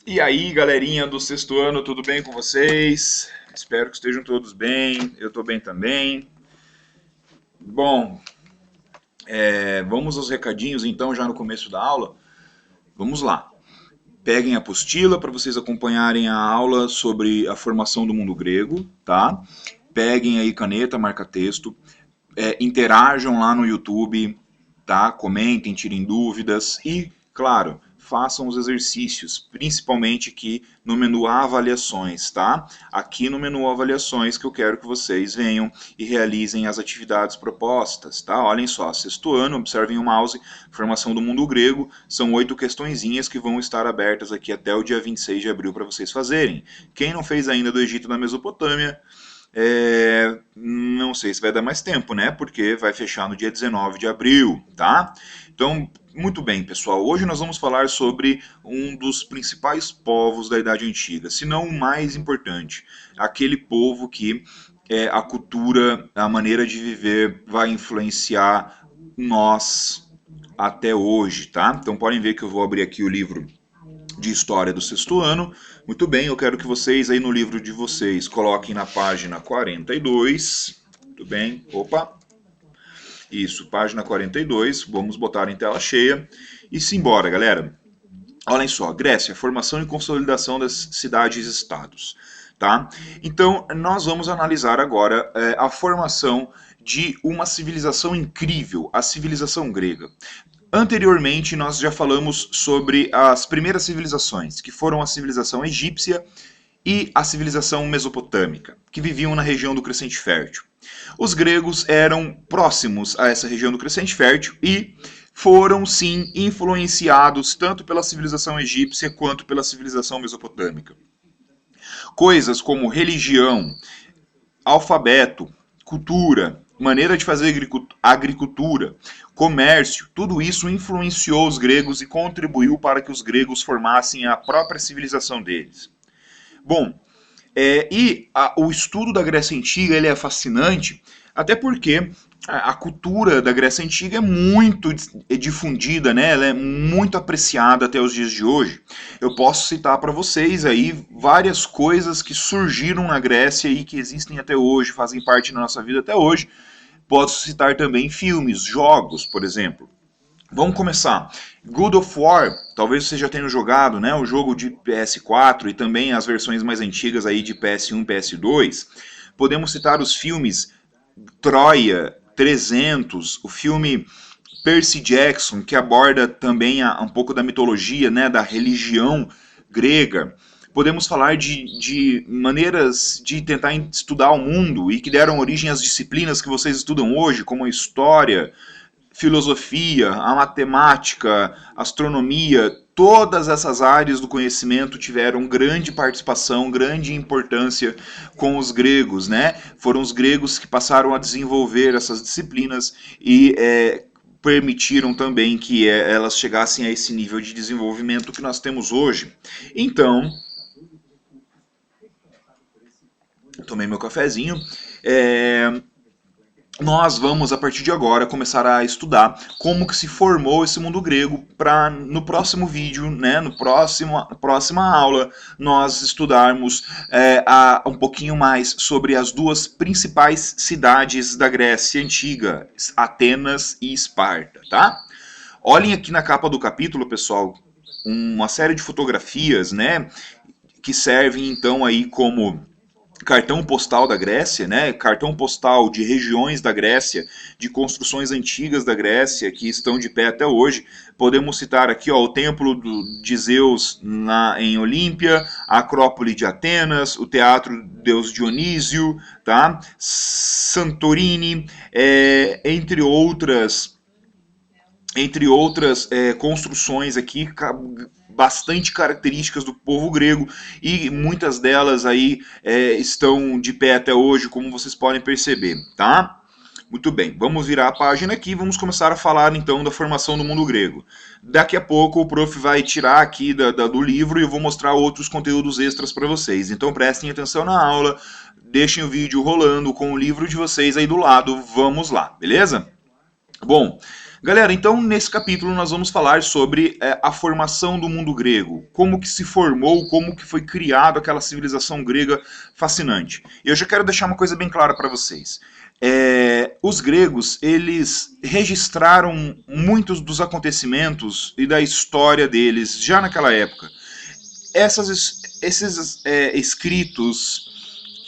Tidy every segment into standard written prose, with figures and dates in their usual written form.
E aí, galerinha do sexto ano, tudo bem com vocês? Espero que estejam todos bem, eu estou bem também. Bom, vamos aos recadinhos então, já no começo da aula. Vamos lá. Peguem a apostila para vocês acompanharem a aula sobre a formação do mundo grego, tá? Peguem aí caneta, marca-texto, interajam lá no YouTube, tá? Comentem, tirem dúvidas e, claro, façam os exercícios, principalmente aqui no menu Avaliações, tá? Aqui no menu Avaliações que eu quero que vocês venham e realizem as atividades propostas, tá? Olhem só, sexto ano, observem o mouse, formação do mundo grego, são 8 questõezinhas que vão estar abertas aqui até o dia 26 de abril para vocês fazerem. Quem não fez ainda do Egito da Mesopotâmia, não sei se vai dar mais tempo, né? Porque vai fechar no dia 19 de abril, tá? Então, muito bem, pessoal. Hoje nós vamos falar sobre um dos principais povos da Idade Antiga, se não o mais importante. Aquele povo que a cultura, a maneira de viver vai influenciar nós até hoje, tá? Então podem ver que eu vou abrir aqui o livro de história do sexto ano. Muito bem, eu quero que vocês aí no livro de vocês coloquem na página 42. Muito bem, opa. Isso, página 42, vamos botar em tela cheia. E simbora, galera. Olhem só, Grécia, formação e consolidação das cidades-estados. Tá? Então, nós vamos analisar agora a formação de uma civilização incrível, a civilização grega. Anteriormente, nós já falamos sobre as primeiras civilizações, que foram a civilização egípcia e a civilização mesopotâmica, que viviam na região do Crescente Fértil. Os gregos eram próximos a essa região do Crescente Fértil e foram, sim, influenciados tanto pela civilização egípcia quanto pela civilização mesopotâmica. Coisas como religião, alfabeto, cultura, maneira de fazer agricultura, comércio, tudo isso influenciou os gregos e contribuiu para que os gregos formassem a própria civilização deles. Bom, o estudo da Grécia Antiga ele é fascinante, até porque a cultura da Grécia Antiga é muito difundida, né? Ela é muito apreciada até os dias de hoje. Eu posso citar para vocês aí várias coisas que surgiram na Grécia e que existem até hoje, fazem parte da nossa vida até hoje. Posso citar também filmes, jogos, por exemplo. Vamos começar. God of War, talvez você já tenha jogado, né? O jogo de PS4 e também as versões mais antigas aí de PS1 e PS2. Podemos citar os filmes Troia, 300, o filme Percy Jackson, que aborda também um pouco da mitologia, né, da religião grega. Podemos falar de maneiras de tentar estudar o mundo e que deram origem às disciplinas que vocês estudam hoje, como a história, filosofia, a matemática, astronomia. Todas essas áreas do conhecimento tiveram grande participação, grande importância com os gregos, né? Foram os gregos que passaram a desenvolver essas disciplinas e permitiram também que elas chegassem a esse nível de desenvolvimento que nós temos hoje. Então, tomei meu cafezinho. Nós vamos, a partir de agora, começar a estudar como que se formou esse mundo grego para no próximo vídeo, né, próxima aula, nós estudarmos um pouquinho mais sobre as duas principais cidades da Grécia Antiga, Atenas e Esparta, tá? Olhem aqui na capa do capítulo, pessoal, uma série de fotografias, né, que servem então aí como cartão postal da Grécia, né? Cartão postal de regiões da Grécia, de construções antigas da Grécia que estão de pé até hoje. Podemos citar aqui o Templo de Zeus em Olímpia, a Acrópole de Atenas, o Teatro do Deus Dionísio, tá? Santorini, entre outras construções aqui bastante características do povo grego e muitas delas aí estão de pé até hoje, como vocês podem perceber, tá? Muito bem, vamos virar a página aqui e vamos começar a falar então da formação do mundo grego. Daqui a pouco o prof vai tirar aqui do livro e eu vou mostrar outros conteúdos extras para vocês. Então prestem atenção na aula, deixem o vídeo rolando com o livro de vocês aí do lado, vamos lá, beleza? Bom, Galera, então nesse capítulo nós vamos falar sobre a formação do mundo grego, como que se formou, como que foi criado aquela civilização grega fascinante. E eu já quero deixar uma coisa bem clara para vocês. Os gregos, eles registraram muitos dos acontecimentos e da história deles já naquela época. Esses escritos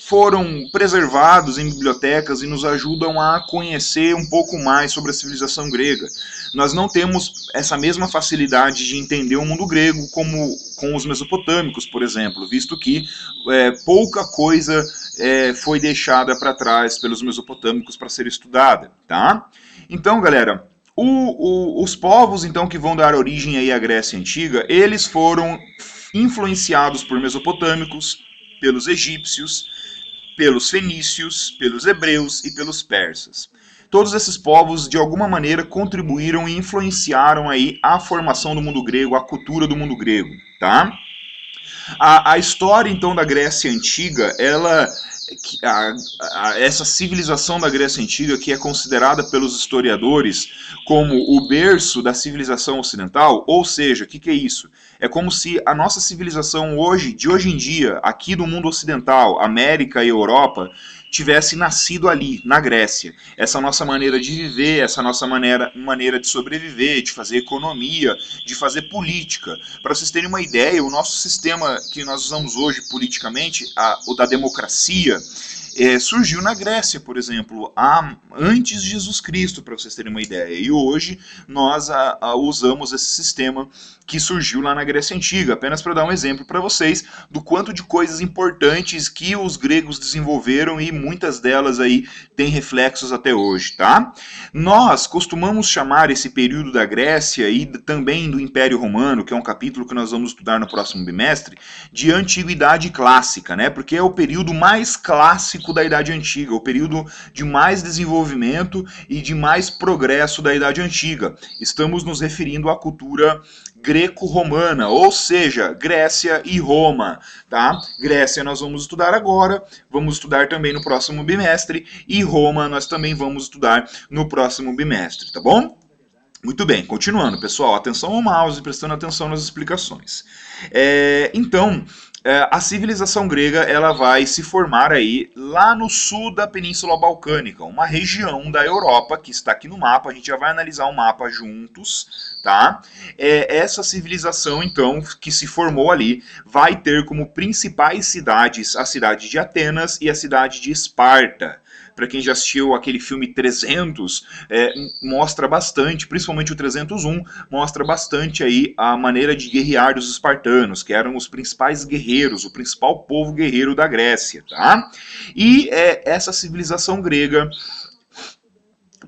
foram preservados em bibliotecas e nos ajudam a conhecer um pouco mais sobre a civilização grega. Nós não temos essa mesma facilidade de entender o mundo grego como com os mesopotâmicos, por exemplo, visto que pouca coisa foi deixada para trás pelos mesopotâmicos para ser estudada, tá? Então, galera, os povos então que vão dar origem aí à Grécia Antiga, eles foram influenciados por mesopotâmicos, pelos egípcios, pelos fenícios, pelos hebreus e pelos persas. Todos esses povos, de alguma maneira, contribuíram e influenciaram aí a formação do mundo grego, a cultura do mundo grego, tá? A história, então, da Grécia Antiga, essa civilização da Grécia Antiga, que é considerada pelos historiadores como o berço da civilização ocidental, ou seja, o que é isso? É como se a nossa civilização de hoje em dia, aqui do mundo ocidental, América e Europa, tivesse nascido ali, na Grécia. Essa nossa maneira de viver, essa nossa maneira de sobreviver, de fazer economia, de fazer política. Para vocês terem uma ideia, o nosso sistema que nós usamos hoje politicamente, o da democracia, surgiu na Grécia, por exemplo, antes de Jesus Cristo, para vocês terem uma ideia. E hoje nós usamos esse sistema que surgiu lá na Grécia Antiga, apenas para dar um exemplo para vocês do quanto de coisas importantes que os gregos desenvolveram e muitas delas aí têm reflexos até hoje, tá? Nós costumamos chamar esse período da Grécia e também do Império Romano, que é um capítulo que nós vamos estudar no próximo bimestre, de Antiguidade Clássica, né? Porque é o período mais clássico da Idade Antiga, o período de mais desenvolvimento e de mais progresso da Idade Antiga. Estamos nos referindo à cultura greco-romana, ou seja, Grécia e Roma, tá? Grécia nós vamos estudar agora, vamos estudar também no próximo bimestre, e Roma nós também vamos estudar no próximo bimestre, tá bom? Muito bem, continuando, pessoal, atenção ao mouse, prestando atenção nas explicações. Então, a civilização grega ela vai se formar aí lá no sul da Península Balcânica, uma região da Europa que está aqui no mapa, a gente já vai analisar o mapa juntos, tá? Essa civilização, então, que se formou ali, vai ter como principais cidades a cidade de Atenas e a cidade de Esparta. Para quem já assistiu aquele filme 300, mostra bastante, principalmente o 301, mostra bastante aí a maneira de guerrear dos espartanos, que eram os principais guerreiros, o principal povo guerreiro da Grécia, tá? E essa civilização grega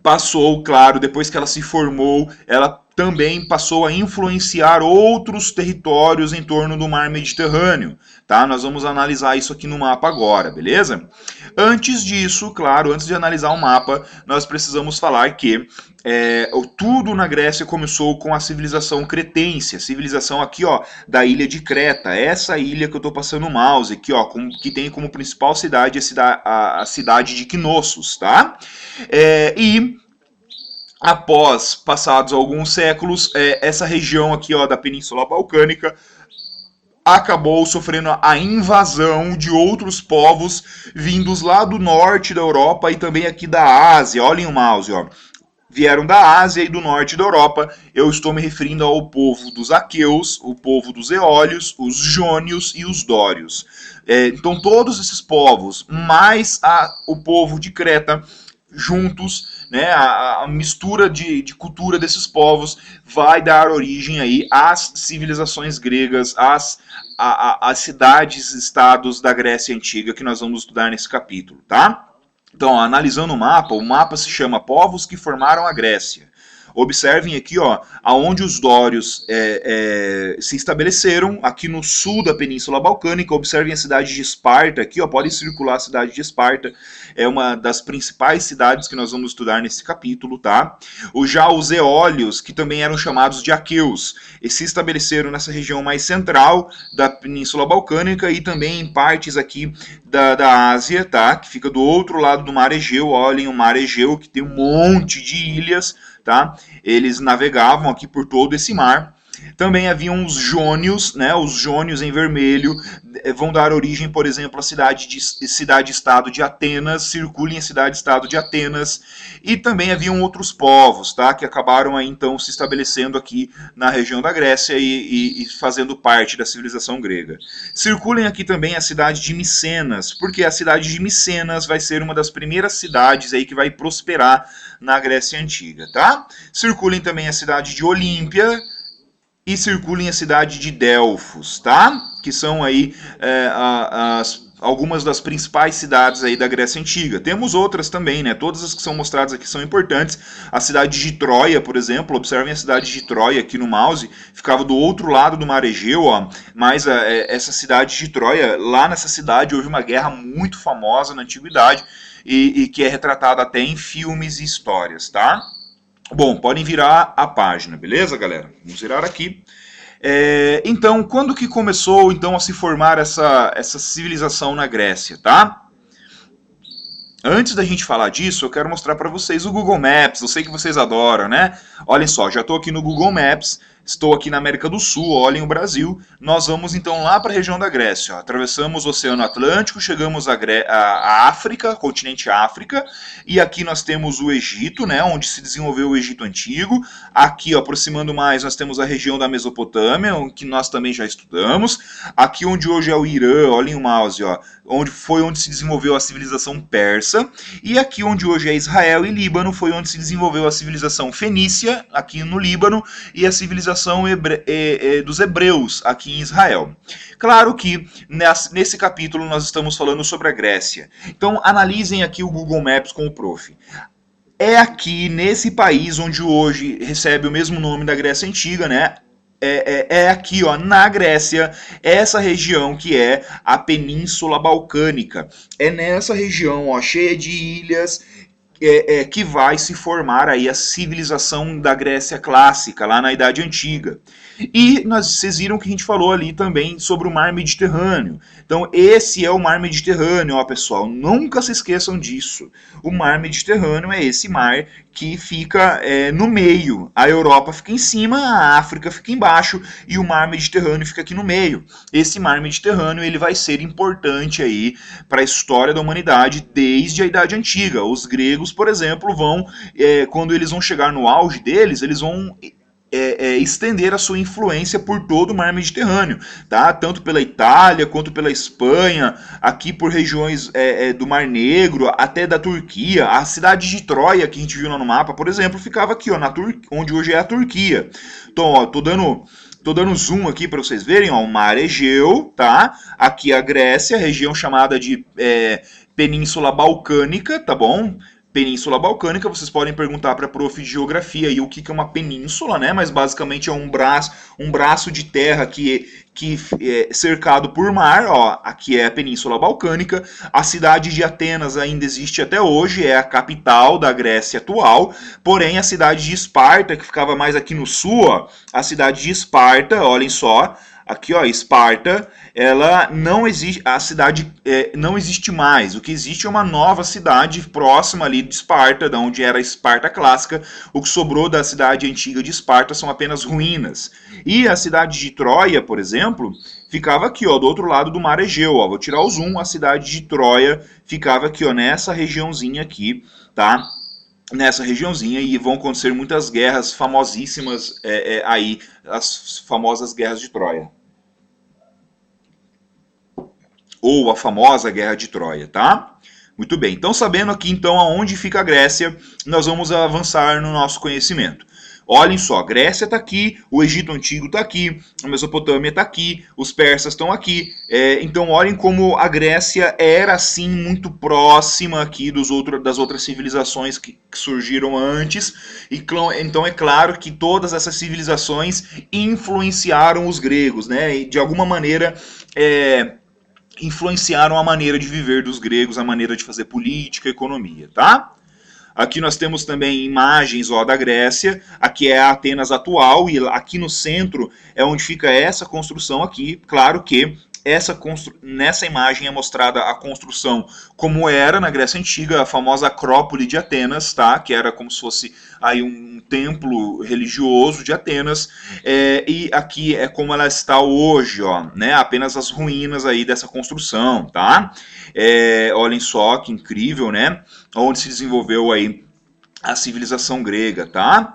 passou, claro, depois que ela se formou, ela também passou a influenciar outros territórios em torno do mar Mediterrâneo, tá? Nós vamos analisar isso aqui no mapa agora, beleza? Antes disso, claro, antes de analisar o mapa, nós precisamos falar que tudo na Grécia começou com a civilização cretense, a civilização aqui, ó, da ilha de Creta, essa ilha que eu estou passando o mouse aqui, ó, que tem como principal cidade a cidade de Knossos, tá? E após passados alguns séculos, essa região aqui, ó, da Península Balcânica acabou sofrendo a invasão de outros povos vindos lá do norte da Europa e também aqui da Ásia. Olhem o mouse, ó. Vieram da Ásia e do norte da Europa. Eu estou me referindo ao povo dos aqueus, o povo dos eólios, os jônios e os dórios. Então todos esses povos, mais o povo de Creta, juntos, né, a mistura de cultura desses povos vai dar origem aí às civilizações gregas, às cidades-estados da Grécia Antiga que nós vamos estudar nesse capítulo, tá? Então, analisando o mapa se chama Povos que Formaram a Grécia. Observem aqui, ó, aonde os dórios se estabeleceram, aqui no sul da Península Balcânica. Observem a cidade de Esparta aqui, ó, podem circular a cidade de Esparta, é uma das principais cidades que nós vamos estudar nesse capítulo, tá? Já os eólios, que também eram chamados de aqueus, se estabeleceram nessa região mais central da Península Balcânica e também em partes aqui da Ásia, tá? Que fica do outro lado do Mar Egeu. Olhem o Mar Egeu, que tem um monte de ilhas, tá? Eles navegavam aqui por todo esse mar. Também haviam os jônios, né? Os jônios em vermelho vão dar origem, por exemplo, à cidade-estado de Atenas, circulem a cidade-estado de Atenas, e também haviam outros povos, tá? Que acabaram aí, então, se estabelecendo aqui na região da Grécia e fazendo parte da civilização grega. Circulem aqui também a cidade de Micenas, porque a cidade de Micenas vai ser uma das primeiras cidades aí que vai prosperar na Grécia Antiga, tá? Circulem também a cidade de Olímpia, e circulem a cidade de Delfos, tá? Que são aí algumas das principais cidades aí da Grécia Antiga. Temos outras também, né? Todas as que são mostradas aqui são importantes. A cidade de Troia, por exemplo, observem a cidade de Troia aqui no mouse, ficava do outro lado do Mar Egeu, ó. Mas essa cidade de Troia, lá nessa cidade houve uma guerra muito famosa na Antiguidade e que é retratada até em filmes e histórias, tá? Bom, podem virar a página, beleza, galera? Vamos virar aqui. Então, quando que começou então a se formar essa civilização na Grécia, tá? Antes da gente falar disso, eu quero mostrar para vocês o Google Maps. Eu sei que vocês adoram, né? Olhem só, já estou aqui no Google Maps. Estou aqui na América do Sul, olhem o Brasil. Nós vamos então lá para a região da Grécia. Ó. Atravessamos o Oceano Atlântico, chegamos à África, continente África. E aqui nós temos o Egito, né, onde se desenvolveu o Egito Antigo. Aqui, ó, aproximando mais, nós temos a região da Mesopotâmia, que nós também já estudamos. Aqui onde hoje é o Irã, olhem o mouse, ó, onde se desenvolveu a civilização persa. E aqui onde hoje é Israel e Líbano, foi onde se desenvolveu a civilização fenícia, aqui no Líbano, e a civilização dos hebreus aqui em Israel. Claro que nesse capítulo nós estamos falando sobre a Grécia. Então analisem aqui o Google Maps com o prof. É aqui nesse país onde hoje recebe o mesmo nome da Grécia Antiga, né? É aqui, ó, na Grécia, essa região que é a Península Balcânica. É nessa região, ó, cheia de ilhas, que vai se formar aí a civilização da Grécia clássica, lá na Idade Antiga. E vocês viram que a gente falou ali também sobre o Mar Mediterrâneo. Então esse é o Mar Mediterrâneo, ó, pessoal, nunca se esqueçam disso. O Mar Mediterrâneo é esse mar que fica no meio. A Europa fica em cima, a África fica embaixo e o Mar Mediterrâneo fica aqui no meio. Esse Mar Mediterrâneo ele vai ser importante aí para a história da humanidade desde a Idade Antiga. Os gregos, por exemplo, quando eles vão chegar no auge deles, eles vão estender a sua influência por todo o mar Mediterrâneo, tá? Tanto pela Itália quanto pela Espanha, aqui por regiões do Mar Negro, até da Turquia. A cidade de Troia, que a gente viu lá no mapa, por exemplo, ficava aqui, ó, onde hoje é a Turquia. Então, ó, tô dando zoom aqui para vocês verem, ó, o Mar Egeu, tá? Aqui a Grécia, região chamada de Península Balcânica, tá bom? Península Balcânica, vocês podem perguntar para a prof de geografia aí o que é uma península, né? Mas basicamente é um braço de terra que é cercado por mar, ó, aqui é a Península Balcânica. A cidade de Atenas ainda existe até hoje, é a capital da Grécia atual, porém a cidade de Esparta, que ficava mais aqui no sul, ó, a cidade de Esparta, olhem só, aqui, ó, Esparta, ela não existe, a cidade não existe mais. O que existe é uma nova cidade próxima ali de Esparta, da onde era a Esparta clássica. O que sobrou da cidade antiga de Esparta são apenas ruínas. E a cidade de Troia, por exemplo, ficava aqui, ó, do outro lado do Mar Egeu. Ó. Vou tirar o zoom, a cidade de Troia ficava aqui, ó, nessa regiãozinha aqui, tá? Nessa regiãozinha, e vão acontecer muitas guerras famosíssimas aí, as famosas guerras de Troia. Ou a famosa Guerra de Troia, tá? Muito bem, então sabendo aqui então aonde fica a Grécia, nós vamos avançar no nosso conhecimento. Olhem só, a Grécia está aqui, o Egito Antigo está aqui, a Mesopotâmia está aqui, os persas estão aqui. Então olhem como a Grécia era assim muito próxima aqui das outras civilizações que surgiram antes. Então é claro que todas essas civilizações influenciaram os gregos, né? E de alguma maneira influenciaram a maneira de viver dos gregos, a maneira de fazer política, economia, tá? Aqui nós temos também imagens, ó, da Grécia, aqui é a Atenas atual, e aqui no centro é onde fica essa construção aqui. Claro que nessa imagem é mostrada a construção como era na Grécia Antiga, a famosa Acrópole de Atenas, tá? Que era como se fosse aí um templo religioso de Atenas, e aqui é como ela está hoje, ó, né? Apenas as ruínas aí dessa construção, tá? Olhem só que incrível, né? Onde se desenvolveu aí a civilização grega, tá?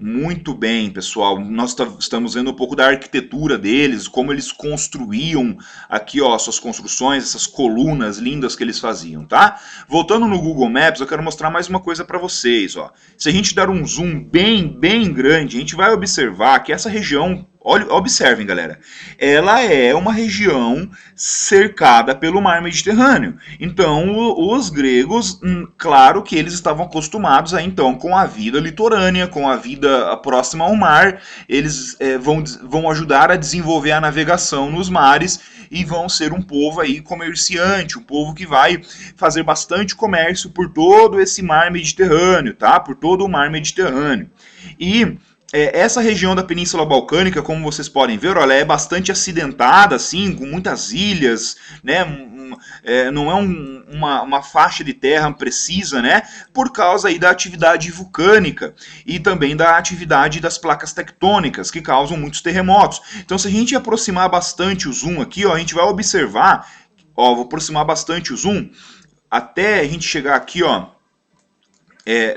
Muito bem, pessoal. Nós estamos vendo um pouco da arquitetura deles, como eles construíam aqui, ó, suas construções, essas colunas lindas que eles faziam, tá? Voltando no Google Maps, eu quero mostrar mais uma coisa para vocês, ó. Se a gente dar um zoom bem grande, a gente vai observar que essa região, observem, galera, ela é uma região cercada pelo mar Mediterrâneo. Então, os gregos, claro que eles estavam acostumados aí, então, com a vida litorânea, com a vida próxima ao mar. Eles vão ajudar a desenvolver a navegação nos mares e vão ser um povo aí comerciante, um povo que vai fazer bastante comércio por todo esse mar Mediterrâneo, tá? Por todo o mar Mediterrâneo. E essa região da Península Balcânica, como vocês podem ver, ela é bastante acidentada, assim, com muitas ilhas, né? Não é uma faixa de terra precisa, né? Por causa aí da atividade vulcânica e também da atividade das placas tectônicas, que causam muitos terremotos. Então, se a gente aproximar bastante o zoom aqui, ó, a gente vai observar, ó, vou aproximar bastante o zoom, até a gente chegar aqui, ó,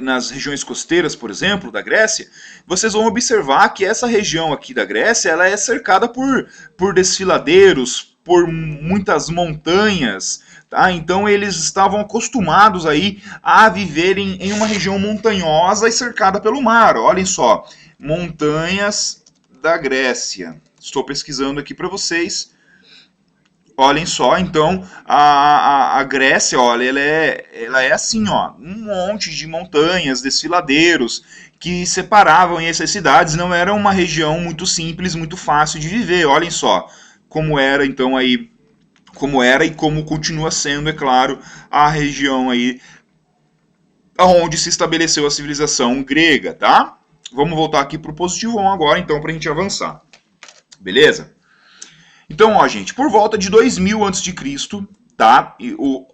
nas regiões costeiras, por exemplo, da Grécia, vocês vão observar que essa região aqui da Grécia, ela é cercada por desfiladeiros, por muitas montanhas, tá? Então eles estavam acostumados aí a viverem em uma região montanhosa e cercada pelo mar. Olhem só, montanhas da Grécia. Estou pesquisando aqui para vocês. Olhem só, então, a Grécia, olha, ela é assim, ó, um monte de montanhas, desfiladeiros, que separavam essas cidades. Não era uma região muito simples, muito fácil de viver. Olhem só como era, então, aí, como era e como continua sendo, é claro, a região aí onde se estabeleceu a civilização grega, tá? Vamos voltar aqui para o positivão agora, então, para a gente avançar. Beleza? Então, ó, gente, por volta de 2000 a.C., tá?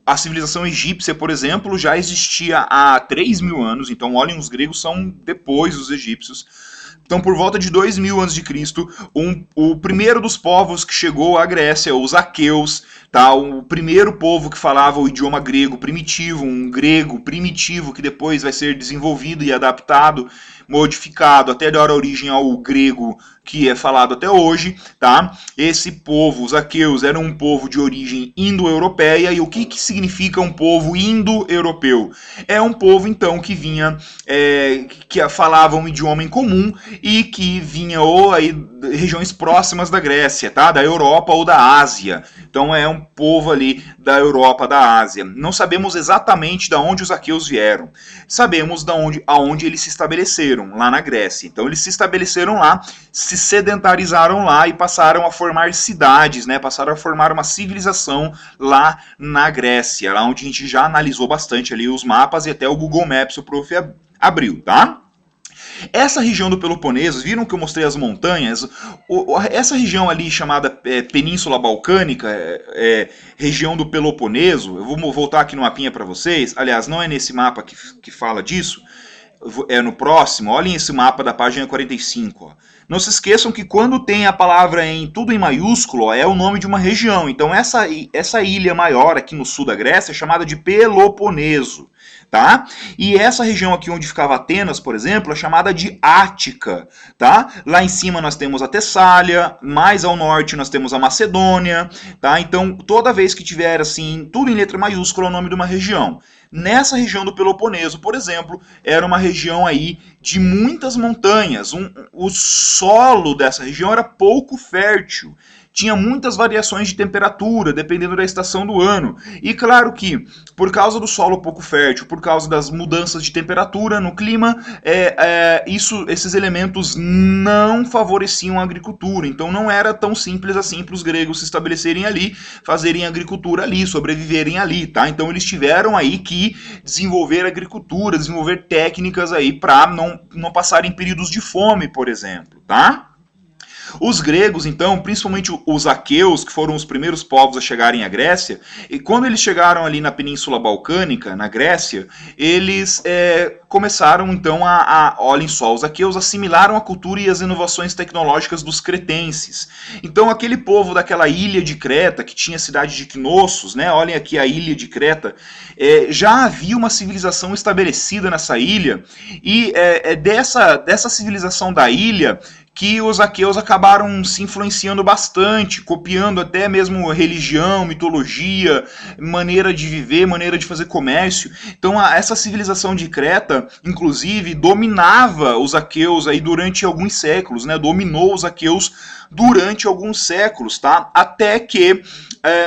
A civilização egípcia, por exemplo, já existia há 3.000 anos. Então, olhem, os gregos são depois dos egípcios. Então, por volta de 2000 a.C., o primeiro dos povos que chegou à Grécia, os aqueus, tá? O primeiro povo que falava o idioma grego primitivo, um grego primitivo que depois vai ser desenvolvido e adaptado, modificado até dar origem ao grego que é falado até hoje, tá? Esse povo, os aqueus, era um povo de origem indo-europeia. E o que significa um povo indo-europeu? É um povo, então, que vinha, que falava um idioma em comum e que vinha ou aí regiões próximas da Grécia, tá? Da Europa ou da Ásia. Então é um povo ali da Europa, da Ásia. Não sabemos exatamente de onde os aqueus vieram. Sabemos aonde eles se estabeleceram, lá na Grécia. Então eles se estabeleceram lá, se sedentarizaram lá e passaram a formar cidades, né? Passaram a formar uma civilização lá na Grécia, lá onde a gente já analisou bastante ali os mapas e até o Google Maps o prof abriu, tá? Essa região do Peloponeso, viram que eu mostrei as montanhas? Essa região ali chamada Península Balcânica, região do Peloponeso, eu vou voltar aqui no mapinha para vocês. Aliás, não é nesse mapa que fala disso, é no próximo. Olhem esse mapa da página 45. Ó. Não se esqueçam que quando tem a palavra tudo em maiúsculo, ó, é o nome de uma região. Então essa ilha maior aqui no sul da Grécia é chamada de Peloponeso. Tá? E essa região aqui onde ficava Atenas, por exemplo, é chamada de Ática, tá? Lá em cima nós temos a Tessália, mais ao norte nós temos a Macedônia, tá? Então, toda vez que tiver assim, tudo em letra maiúscula é o nome de uma região. Nessa região do Peloponeso, por exemplo, era uma região aí de muitas montanhas. O solo dessa região era pouco fértil. Tinha muitas variações de temperatura, dependendo da estação do ano. E claro que, por causa do solo pouco fértil, por causa das mudanças de temperatura no clima, esses elementos não favoreciam a agricultura. Então não era tão simples assim para os gregos se estabelecerem ali, fazerem agricultura ali, sobreviverem ali, tá? Então eles tiveram aí que desenvolver agricultura, desenvolver técnicas aí para não passarem períodos de fome, por exemplo, tá? Os gregos, então, principalmente os aqueus, que foram os primeiros povos a chegarem à Grécia, e quando eles chegaram ali na Península Balcânica, na Grécia, eles começaram então olhem só, os aqueus assimilaram a cultura e as inovações tecnológicas dos cretenses. Então aquele povo daquela ilha de Creta, que tinha a cidade de Knossos, né, olhem aqui a ilha de Creta, já havia uma civilização estabelecida nessa ilha, e dessa civilização da ilha que os aqueus acabaram se influenciando bastante, copiando até mesmo religião, mitologia, maneira de viver, maneira de fazer comércio. Então essa civilização de Creta, inclusive, dominava os aqueus aí durante alguns séculos, né? Dominou os aqueus durante alguns séculos, tá? Até que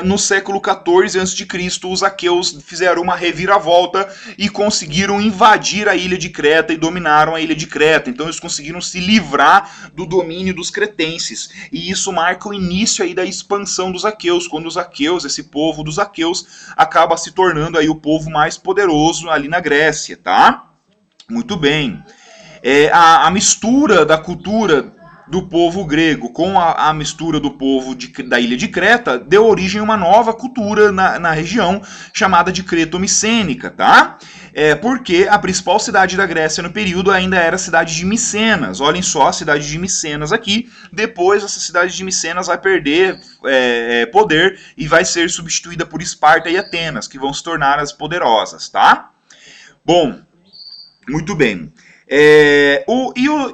no século XIV a.C., os aqueus fizeram uma reviravolta e conseguiram invadir a ilha de Creta e dominaram a ilha de Creta. Então eles conseguiram se livrar do domínio dos cretenses. E isso marca o início aí da expansão dos aqueus, quando os aqueus, esse povo dos aqueus, acaba se tornando aí o povo mais poderoso ali na Grécia, tá? Muito bem. A mistura da cultura do povo grego com a mistura do povo da ilha de Creta deu origem a uma nova cultura na região chamada de creto-micênica, tá? Porque a principal cidade da Grécia no período ainda era a cidade de Micenas. Olhem só a cidade de Micenas aqui. Depois essa cidade de Micenas vai perder poder e vai ser substituída por Esparta e Atenas, que vão se tornar as poderosas, tá? Bom, muito bem.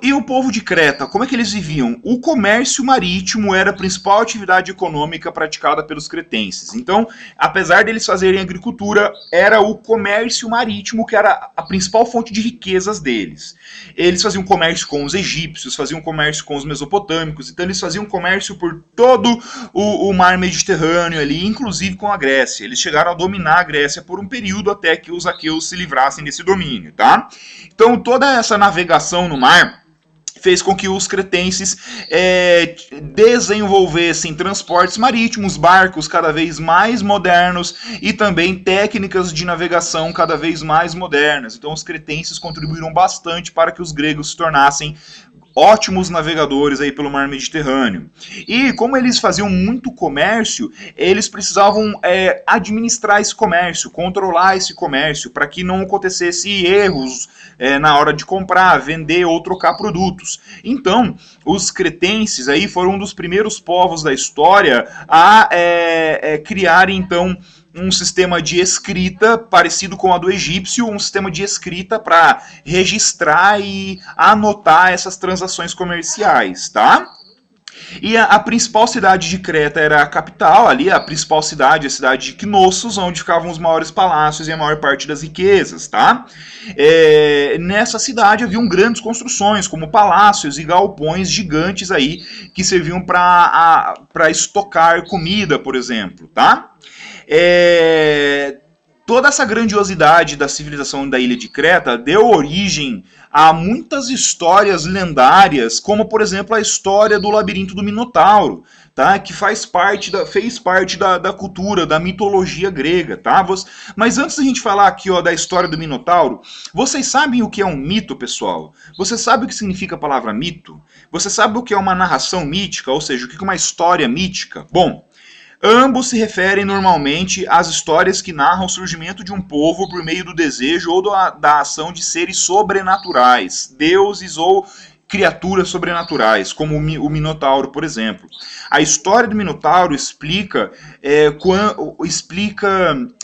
E o povo de Creta, como é que eles viviam? O comércio marítimo era a principal atividade econômica praticada pelos cretenses. Então, apesar deles fazerem agricultura, era o comércio marítimo que era a principal fonte de riquezas deles. Eles faziam comércio com os egípcios, faziam comércio com os mesopotâmicos, então eles faziam comércio por todo o mar Mediterrâneo ali, inclusive com a Grécia. Eles chegaram a dominar a Grécia por um período até que os aqueus se livrassem desse domínio, tá? Então toda essa navegação no mar fez com que os cretenses desenvolvessem transportes marítimos, barcos cada vez mais modernos e também técnicas de navegação cada vez mais modernas. Então os cretenses contribuíram bastante para que os gregos se tornassem ótimos navegadores aí pelo mar Mediterrâneo. E como eles faziam muito comércio, eles precisavam administrar esse comércio, controlar esse comércio, para que não acontecesse erros na hora de comprar, vender ou trocar produtos. Então, os cretenses aí foram um dos primeiros povos da história a criarem, então, um sistema de escrita parecido com a do egípcio, um sistema de escrita para registrar e anotar essas transações comerciais, tá? E a principal cidade de Creta era a capital, ali a principal cidade, a cidade de Knossos, onde ficavam os maiores palácios e a maior parte das riquezas, tá? Nessa cidade haviam grandes construções, como palácios e galpões gigantes aí, que serviam para estocar comida, por exemplo, tá? Toda essa grandiosidade da civilização da ilha de Creta deu origem a muitas histórias lendárias, como por exemplo a história do labirinto do Minotauro, tá? Que fez parte da cultura, da mitologia grega, tá? Mas antes da gente falar aqui da história do Minotauro, vocês sabem o que é um mito, pessoal? Você sabe o que significa a palavra mito? Você sabe o que é uma narração mítica, ou seja, o que é uma história mítica? Bom, ambos se referem normalmente às histórias que narram o surgimento de um povo por meio do desejo ou da ação de seres sobrenaturais, deuses ou criaturas sobrenaturais, como o Minotauro, por exemplo. A história do Minotauro explica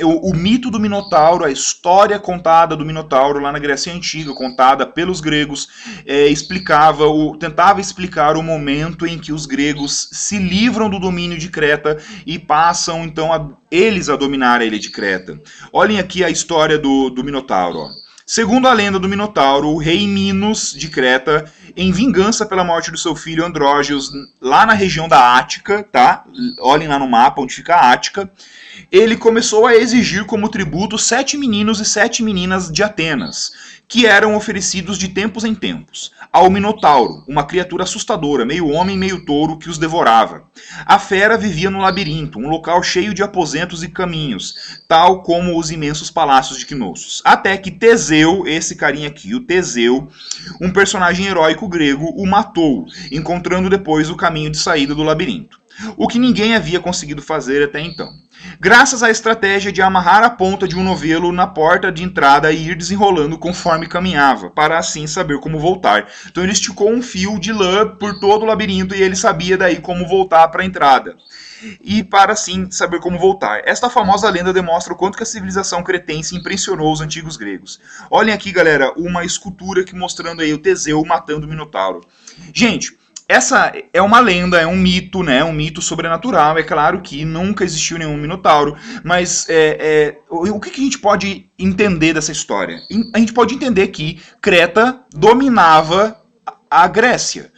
o mito do Minotauro, a história contada do Minotauro lá na Grécia Antiga, contada pelos gregos, tentava explicar o momento em que os gregos se livram do domínio de Creta e passam então eles a dominar a ilha de Creta. Olhem aqui a história do Minotauro, ó. Segundo a lenda do Minotauro, o rei Minos de Creta, em vingança pela morte do seu filho Andrógeos, lá na região da Ática, tá? Olhem lá no mapa onde fica a Ática, ele começou a exigir como tributo 7 meninos e 7 meninas de Atenas. que eram oferecidos de tempos em tempos ao Minotauro, uma criatura assustadora, meio homem, meio touro, que os devorava. A fera vivia no labirinto, um local cheio de aposentos e caminhos, tal como os imensos palácios de Knossos. Até que Teseu, esse carinha aqui, o Teseu, um personagem heróico grego, o matou, encontrando depois o caminho de saída do labirinto. O que ninguém havia conseguido fazer até então. Graças à estratégia de amarrar a ponta de um novelo na porta de entrada e ir desenrolando conforme caminhava, para assim saber como voltar. Então ele esticou um fio de lã por todo o labirinto e ele sabia daí como voltar para a entrada. E para assim saber como voltar. Esta famosa lenda demonstra o quanto que a civilização cretense impressionou os antigos gregos. Olhem aqui, galera, uma escultura que mostrando aí o Teseu matando o Minotauro. Gente, essa é uma lenda, é um mito, né? Um mito sobrenatural. É claro que nunca existiu nenhum Minotauro, mas o que a gente pode entender dessa história? A gente pode entender que Creta dominava a Grécia.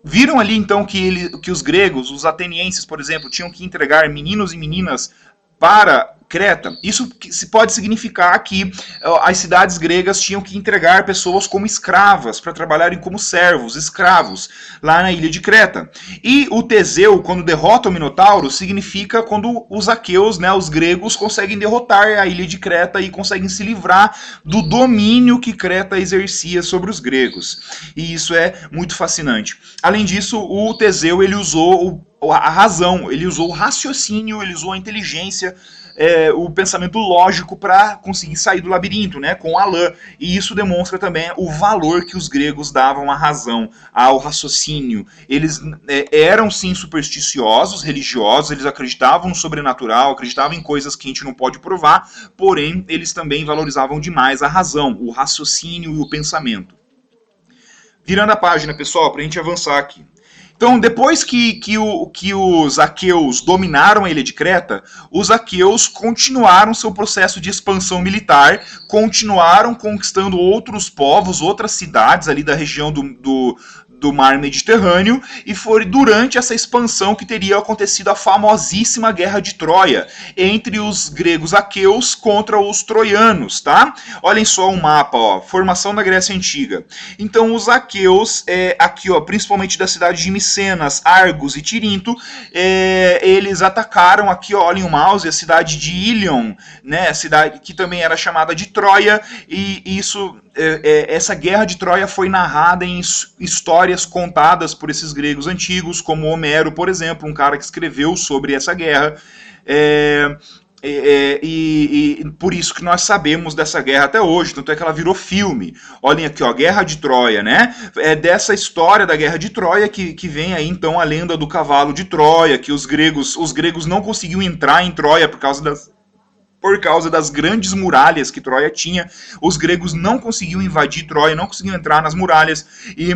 Viram ali então que os gregos, os atenienses, por exemplo, tinham que entregar meninos e meninas para Creta? Isso pode significar que as cidades gregas tinham que entregar pessoas como escravas para trabalharem como servos, escravos, lá na ilha de Creta. E o Teseu, quando derrota o Minotauro, significa quando os aqueus, né, os gregos, conseguem derrotar a ilha de Creta e conseguem se livrar do domínio que Creta exercia sobre os gregos. E isso é muito fascinante. Além disso, o Teseu ele usou a razão, ele usou o raciocínio, ele usou a inteligência, o pensamento lógico para conseguir sair do labirinto, né, com a lã. E isso demonstra também o valor que os gregos davam à razão, ao raciocínio. Eles eram sim supersticiosos, religiosos, eles acreditavam no sobrenatural, acreditavam em coisas que a gente não pode provar, porém eles também valorizavam demais a razão, o raciocínio e o pensamento. Virando a página, pessoal, para a gente avançar aqui. Então, depois que os aqueus dominaram a ilha de Creta, os aqueus continuaram seu processo de expansão militar, continuaram conquistando outros povos, outras cidades ali da região do mar Mediterrâneo, e foi durante essa expansão que teria acontecido a famosíssima Guerra de Troia, entre os gregos aqueus contra os troianos, tá? Olhem só o mapa, ó, formação da Grécia Antiga. Então os aqueus, aqui, ó, principalmente da cidade de Micenas, Argos e Tirinto, eles atacaram aqui, ó, olhem o mouse, a cidade de Ilion, né, a cidade que também era chamada de Troia, e isso, essa Guerra de Troia foi narrada em histórias contadas por esses gregos antigos, como Homero, por exemplo, um cara que escreveu sobre essa guerra, e por isso que nós sabemos dessa guerra até hoje, tanto é que ela virou filme. Olhem aqui, ó, Guerra de Troia, né? É dessa história da Guerra de Troia que vem aí então a lenda do cavalo de Troia, que os gregos não conseguiam entrar em Troia por causa das grandes muralhas que Troia tinha. Os gregos não conseguiam invadir Troia, não conseguiam entrar nas muralhas, e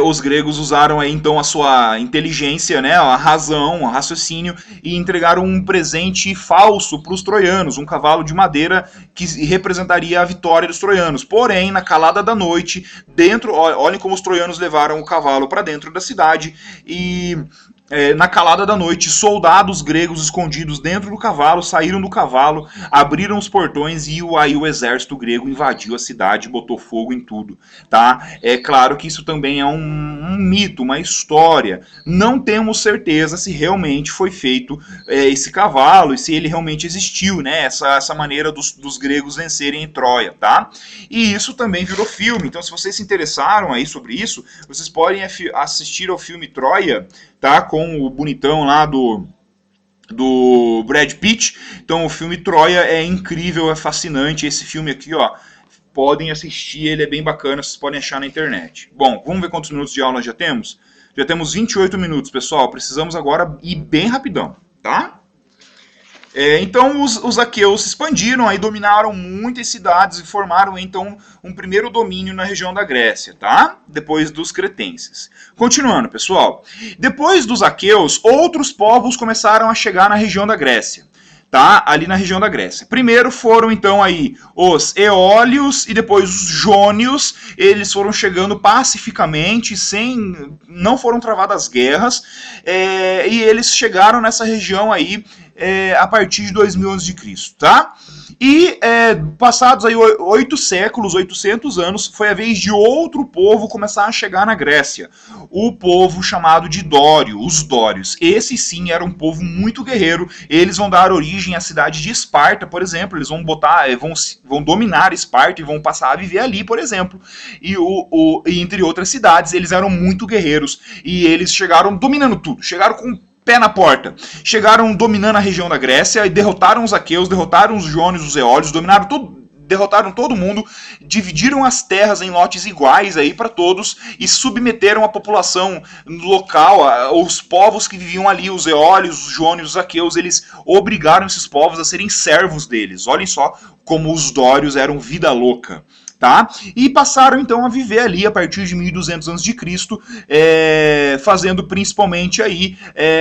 os gregos usaram aí então a sua inteligência, né, a razão, o raciocínio, e entregaram um presente falso para os troianos, um cavalo de madeira que representaria a vitória dos troianos. Porém, na calada da noite, olhem como os troianos levaram o cavalo para dentro da cidade, e na calada da noite, soldados gregos escondidos dentro do cavalo saíram do cavalo, abriram os portões e aí o exército grego invadiu a cidade, botou fogo em tudo, tá? É claro que isso também é um mito, uma história. Não temos certeza se realmente foi feito esse cavalo e se ele realmente existiu, né? Essa maneira dos gregos vencerem em Troia, tá? E isso também virou filme. Então, se vocês se interessaram aí sobre isso, vocês podem assistir ao filme Troia, tá? Com o bonitão lá do Brad Pitt. Então o filme Troia é incrível, é fascinante. Esse filme aqui, ó, podem assistir, ele é bem bacana, vocês podem achar na internet. Bom, vamos ver quantos minutos de aula nós já temos? Já temos 28 minutos, pessoal. Precisamos agora ir bem rapidão, tá? Então os aqueus se expandiram, aí dominaram muitas cidades e formaram então um primeiro domínio na região da Grécia, tá? Depois dos cretenses. Continuando, pessoal. Depois dos aqueus, outros povos começaram a chegar na região da Grécia, tá? Ali na região da Grécia. Primeiro foram então aí os eólios e depois os jônios. Eles foram chegando pacificamente, não foram travadas guerras, e eles chegaram nessa região aí a partir de 2000 a.C., tá? E passados aí 8 séculos, 800 anos, foi a vez de outro povo começar a chegar na Grécia. O povo chamado de Dório, os Dórios. Esse sim era um povo muito guerreiro. Eles vão dar origem à cidade de Esparta, por exemplo. Eles vão vão dominar Esparta e vão passar a viver ali, por exemplo. E entre outras cidades, eles eram muito guerreiros. E eles chegaram dominando tudo. Chegaram com pé na porta. Chegaram dominando a região da Grécia e derrotaram os aqueus, derrotaram os jônios, os eólios, dominaram tudo, derrotaram todo mundo, dividiram as terras em lotes iguais aí para todos e submeteram a população local, os povos que viviam ali, os eólios, os jônios, os aqueus, eles obrigaram esses povos a serem servos deles. Olhem só como os dórios eram vida louca. Tá? E passaram então a viver ali a partir de 1200 a.C., fazendo principalmente aí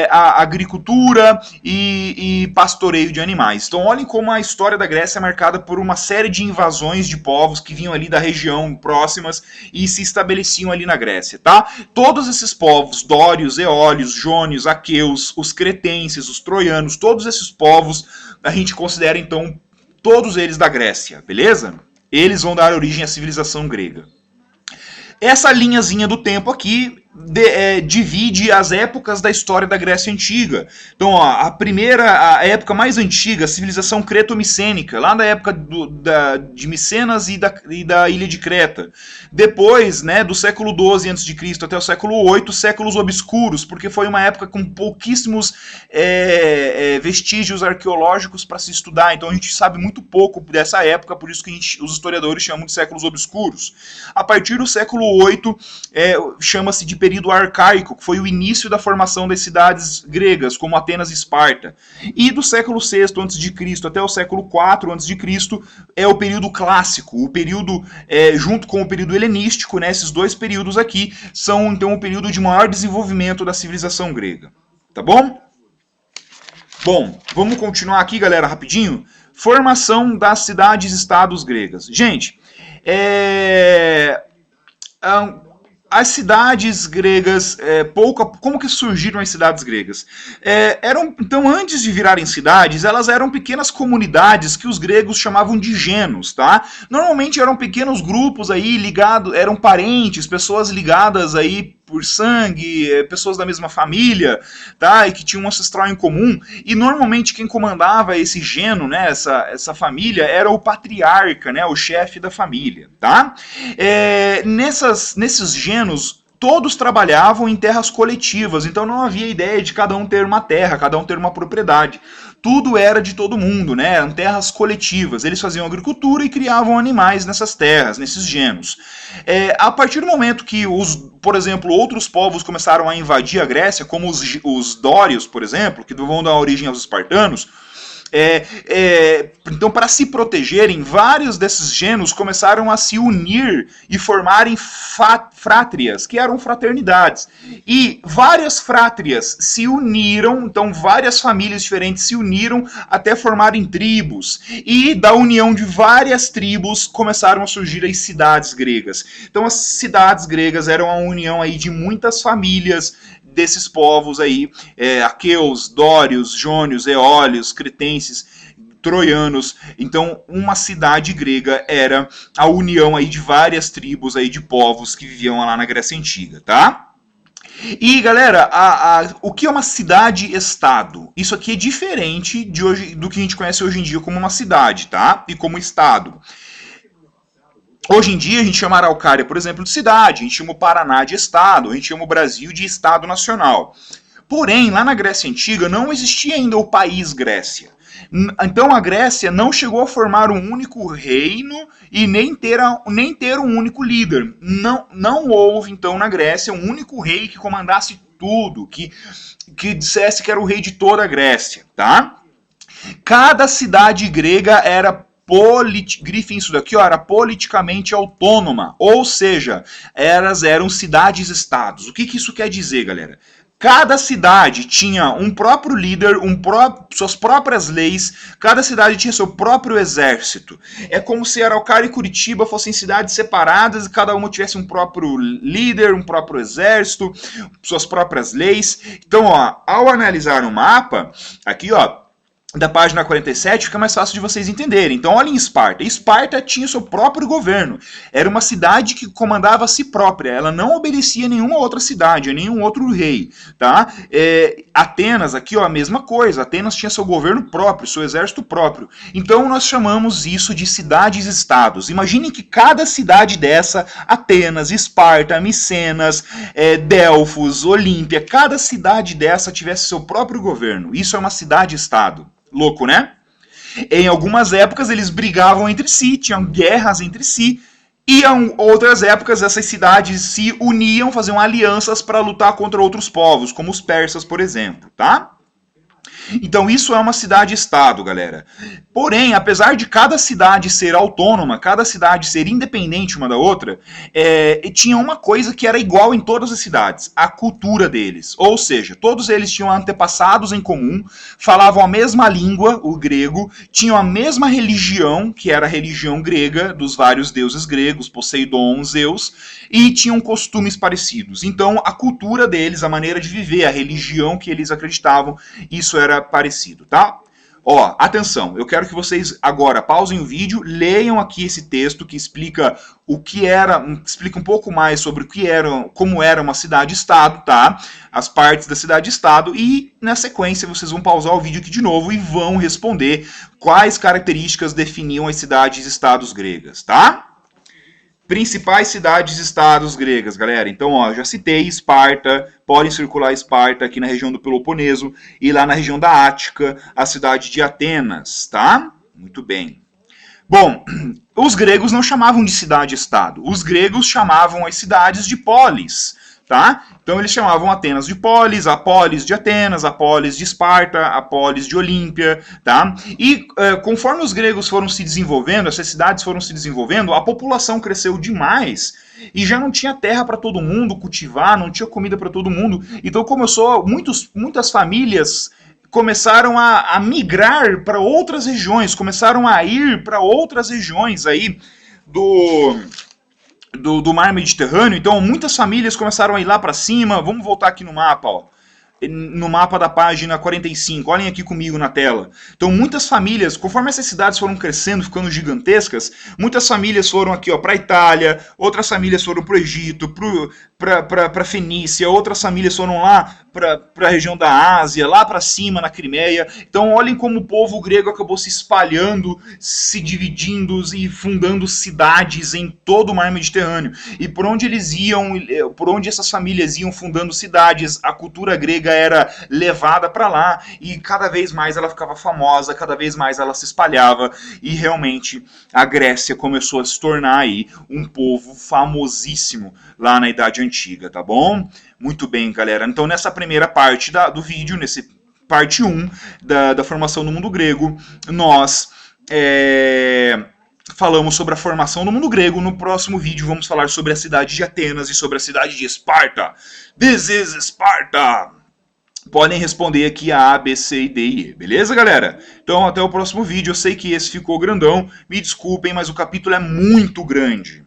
a agricultura e pastoreio de animais. Então olhem como a história da Grécia é marcada por uma série de invasões de povos que vinham ali da região próximas e se estabeleciam ali na Grécia. Tá? Todos esses povos, dórios, eólios, jônios, aqueus, os cretenses, os troianos, todos esses povos a gente considera então todos eles da Grécia, beleza? Eles vão dar origem à civilização grega. Essa linhazinha do tempo aqui divide as épocas da história da Grécia Antiga. Então, ó, a época mais antiga, a civilização creto-micênica, lá da época de Micenas e da ilha de Creta. Depois, né, do século XII a.C. até o século VIII, séculos obscuros, porque foi uma época com pouquíssimos vestígios arqueológicos para se estudar. Então, a gente sabe muito pouco dessa época, por isso que os historiadores chamam de séculos obscuros. A partir do século VIII, chama-se de período arcaico, que foi o início da formação das cidades gregas, como Atenas e Esparta. E do século VI a.C. até o século IV a.C. é o período clássico, o período, junto com o período helenístico, né, esses dois períodos aqui, são então o período de maior desenvolvimento da civilização grega. Tá bom? Bom, vamos continuar aqui, galera, rapidinho. Formação das cidades-estados gregas. Gente, as cidades gregas, como que surgiram as cidades gregas? Então, antes de virarem cidades, elas eram pequenas comunidades que os gregos chamavam de genos, tá? Normalmente eram pequenos grupos aí ligados, eram parentes, pessoas ligadas aí por sangue, pessoas da mesma família, tá? E que tinham um ancestral em comum. E normalmente quem comandava esse geno, né, essa família, era o patriarca, né, o chefe da família, tá? Nesses genos, todos trabalhavam em terras coletivas, então não havia ideia de cada um ter uma terra, cada um ter uma propriedade. Tudo era de todo mundo, né? Eram terras coletivas. Eles faziam agricultura e criavam animais nessas terras, nesses genos. A partir do momento que, por exemplo, outros povos começaram a invadir a Grécia, como os dórios, por exemplo, que vão dar origem aos espartanos, então, para se protegerem, vários desses genos começaram a se unir e formarem frátrias, que eram fraternidades. E várias frátrias se uniram, então várias famílias diferentes se uniram até formarem tribos. E da união de várias tribos começaram a surgir as cidades gregas. Então, as cidades gregas eram a união aí de muitas famílias desses povos aí, aqueus, dórios, jônios, eólios, cretenses, troianos. Então, uma cidade grega era a união aí de várias tribos aí de povos que viviam lá na Grécia Antiga, tá? E, galera, o que é uma cidade-estado? Isso aqui é diferente do que a gente conhece hoje em dia como uma cidade, tá? E como estado. Hoje em dia a gente chama a Araucária, por exemplo, de cidade, a gente chama o Paraná de estado, a gente chama o Brasil de estado nacional. Porém, lá na Grécia Antiga não existia ainda o país Grécia. Então a Grécia não chegou a formar um único reino e nem ter um único líder. Não houve, então, na Grécia um único rei que comandasse tudo, que dissesse que era o rei de toda a Grécia, tá? Cada cidade grega era grifem isso daqui, ó, era politicamente autônoma, ou seja, elas eram cidades-estados. O que isso quer dizer, galera? Cada cidade tinha um próprio líder, suas próprias leis, cada cidade tinha seu próprio exército. É como se Araucária e Curitiba fossem cidades separadas e cada uma tivesse um próprio líder, um próprio exército, suas próprias leis. Então, ó, ao analisar o mapa, aqui, ó, da página 47 fica mais fácil de vocês entenderem. Então, olhem Esparta. Esparta tinha seu próprio governo. Era uma cidade que comandava a si própria. Ela não obedecia a nenhuma outra cidade, a nenhum outro rei. Tá? Atenas, aqui, ó, a mesma coisa. Atenas tinha seu governo próprio, seu exército próprio. Então, nós chamamos isso de cidades-estados. Imaginem que cada cidade dessa, Atenas, Esparta, Micenas, Delfos, Olímpia, cada cidade dessa tivesse seu próprio governo. Isso é uma cidade-estado. Louco, né? Em algumas épocas eles brigavam entre si, tinham guerras entre si, e em outras épocas essas cidades se uniam, faziam alianças para lutar contra outros povos, como os persas, por exemplo, tá? Então isso é uma cidade-estado, galera. Porém, apesar de cada cidade ser autônoma, cada cidade ser independente uma da outra, tinha uma coisa que era igual em todas as cidades, a cultura deles. Ou seja, todos eles tinham antepassados em comum, falavam a mesma língua, o grego, tinham a mesma religião, que era a religião grega, dos vários deuses gregos, Poseidon, Zeus, e tinham costumes parecidos. Então, a cultura deles, a maneira de viver, a religião que eles acreditavam, isso era parecido, tá? Ó, atenção, eu quero que vocês agora pausem o vídeo, leiam aqui esse texto que explica explica um pouco mais sobre como era uma cidade-estado, tá? As partes da cidade-estado, e na sequência vocês vão pausar o vídeo aqui de novo e vão responder quais características definiam as cidades-estados gregas, tá? Principais cidades-estados gregas, galera. Então, ó, já citei Esparta, podem circular Esparta aqui na região do Peloponeso, e lá na região da Ática, a cidade de Atenas, tá? Muito bem. Bom, os gregos não chamavam de cidade-estado, os gregos chamavam as cidades de polis, tá? Então eles chamavam Atenas de polis, a polis de Atenas, a polis de Esparta, a polis de Olímpia, tá? E conforme os gregos foram se desenvolvendo, essas cidades foram se desenvolvendo, a população cresceu demais e já não tinha terra para todo mundo cultivar, não tinha comida para todo mundo. Então começou, muitas famílias começaram a migrar para outras regiões, começaram a ir para outras regiões aí do mar Mediterrâneo. Então muitas famílias começaram a ir lá para cima. Vamos voltar aqui no mapa, ó. No mapa da página 45, olhem aqui comigo na tela. Então muitas famílias, conforme essas cidades foram crescendo, ficando gigantescas, muitas famílias foram aqui para a Itália, outras famílias foram para o Egito, para a Fenícia, outras famílias foram lá para a região da Ásia, lá para cima na Crimeia. Então olhem como o povo grego acabou se espalhando, se dividindo e fundando cidades em todo o mar Mediterrâneo. E por onde eles iam, por onde essas famílias iam fundando cidades, a cultura grega era levada para lá, e cada vez mais ela ficava famosa, cada vez mais ela se espalhava, e realmente a Grécia começou a se tornar aí um povo famosíssimo lá na Idade Antiga, tá bom? Muito bem, galera. Então nessa primeira parte do vídeo, nesse parte 1 da formação do mundo grego, nós falamos sobre a formação do mundo grego. No próximo vídeo vamos falar sobre a cidade de Atenas e sobre a cidade de Esparta. This is Sparta! Podem responder aqui a B, C, D e E, beleza, galera? Então até o próximo vídeo. Eu sei que esse ficou grandão, me desculpem, mas o capítulo é muito grande.